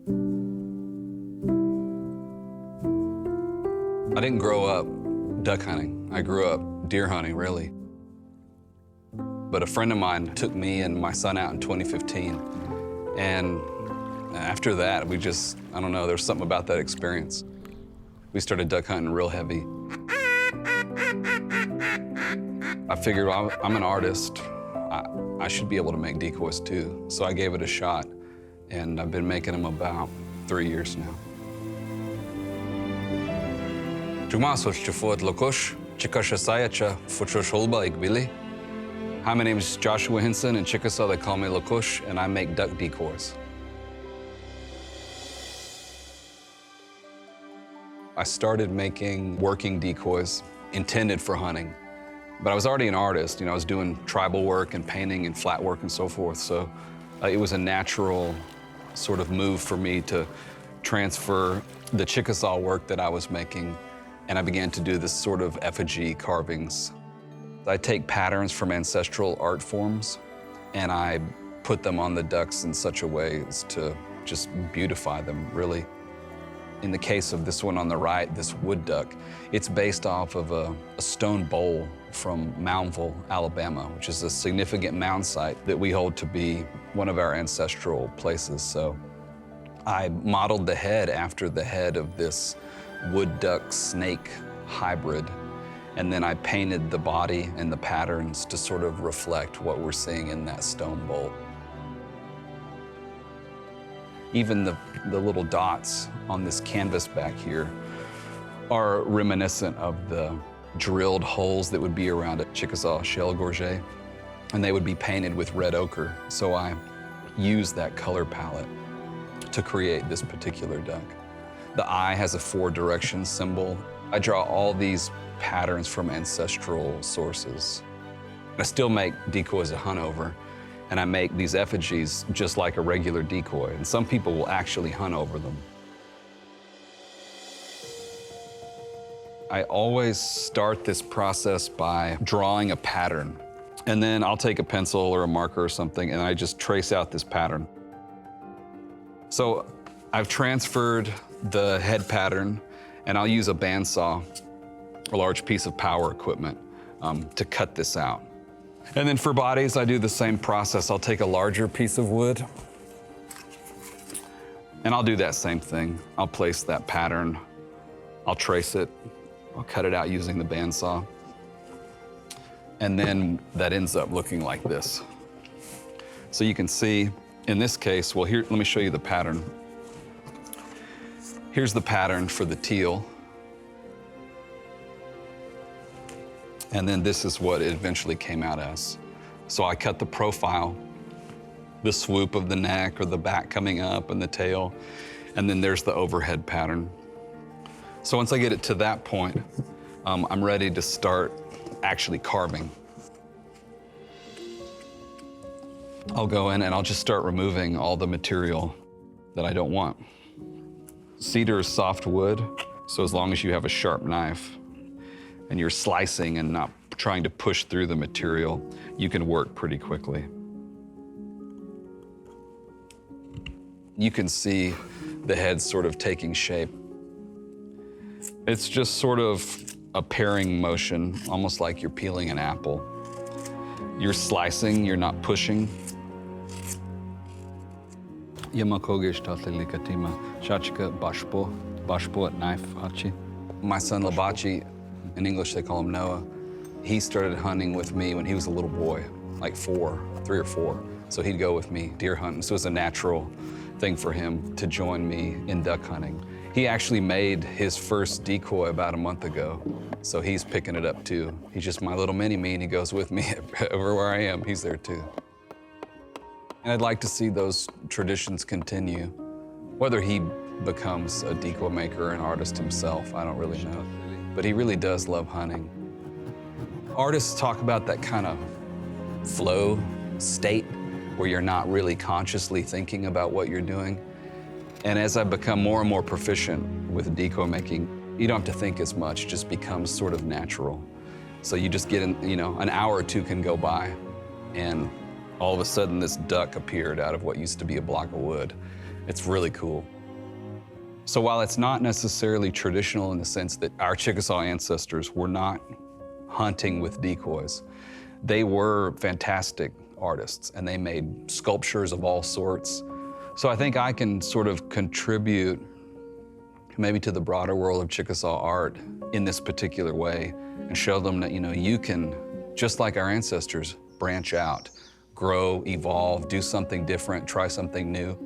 I didn't grow up duck hunting. I grew up deer hunting, really. But a friend of mine took me and my son out in 2015. And after that, we just, I don't know, there was something about that experience. We started duck hunting real heavy. I figured I'm an artist. I should be able to make decoys too. So I gave it a shot, and I've been making them about 3 years now. Lokosh, Chickasaw, Hi, my name is Joshua Hinson. In Chickasaw, they call me Lokosh, and I make duck decoys. I started making working decoys intended for hunting. But I was already an artist. You know, I was doing tribal work and painting and flat work and so forth. So it was a natural sort of move for me to transfer the Chickasaw work that I was making, and I began to do this sort of effigy carvings. I take patterns from ancestral art forms, and I put them on the ducks in such a way as to just beautify them, really. In the case of this one on the right, this wood duck, it's based off of a stone bowl from Moundville, Alabama, which is a significant mound site that we hold to be one of our ancestral places. So I modeled the head after the head of this wood duck snake hybrid, and then I painted the body and the patterns to sort of reflect what we're seeing in that stone bowl. Even the little dots on this canvas back here are reminiscent of the drilled holes that would be around a Chickasaw shell gorget, and they would be painted with red ochre. So I used that color palette to create this particular duck. The eye has a 4-direction symbol. I draw all these patterns from ancestral sources. I still make decoys to hunt over, and I make these effigies just like a regular decoy, and some people will actually hunt over them. I always start this process by drawing a pattern, and then I'll take a pencil or a marker or something, and I just trace out this pattern. So I've transferred the head pattern, and I'll use a bandsaw, a large piece of power equipment, to cut this out. And then for bodies, I do the same process. I'll take a larger piece of wood, and I'll do that same thing. I'll place that pattern, I'll trace it, I'll cut it out using the bandsaw, and then that ends up looking like this. So you can see, in this case, well, here, let me show you the pattern. Here's the pattern for the teal. And then this is what it eventually came out as. So I cut the profile, the swoop of the neck or the back coming up and the tail, and then there's the overhead pattern. So once I get it to that point, I'm ready to start actually carving. I'll go in and I'll just start removing all the material that I don't want. Cedar is soft wood, so as long as you have a sharp knife and you're slicing and not trying to push through the material, you can work pretty quickly. You can see the head sort of taking shape. It's just sort of a paring motion, almost like you're peeling an apple. You're slicing, you're not pushing. My son Labachi, in English they call him Noah, he started hunting with me when he was a little boy, like 3 or 4. So he'd go with me deer hunting. So it was a natural thing for him to join me in duck hunting. He actually made his first decoy about a month ago, so he's picking it up too. He's just my little mini-me, and he goes with me everywhere I am. He's there too. And I'd like to see those traditions continue. Whether he becomes a decoy maker or an artist himself, I don't really know. But he really does love hunting. Artists talk about that kind of flow state where you're not really consciously thinking about what you're doing. And as I become more and more proficient with decoy making, you don't have to think as much, it just becomes sort of natural. So you just get in, you know, an hour or two can go by, and all of a sudden this duck appeared out of what used to be a block of wood. It's really cool. So while it's not necessarily traditional in the sense that our Chickasaw ancestors were not hunting with decoys, they were fantastic artists and they made sculptures of all sorts. So I think I can sort of contribute maybe to the broader world of Chickasaw art in this particular way and show them that, you can, just like our ancestors, branch out, grow, evolve, do something different, try something new.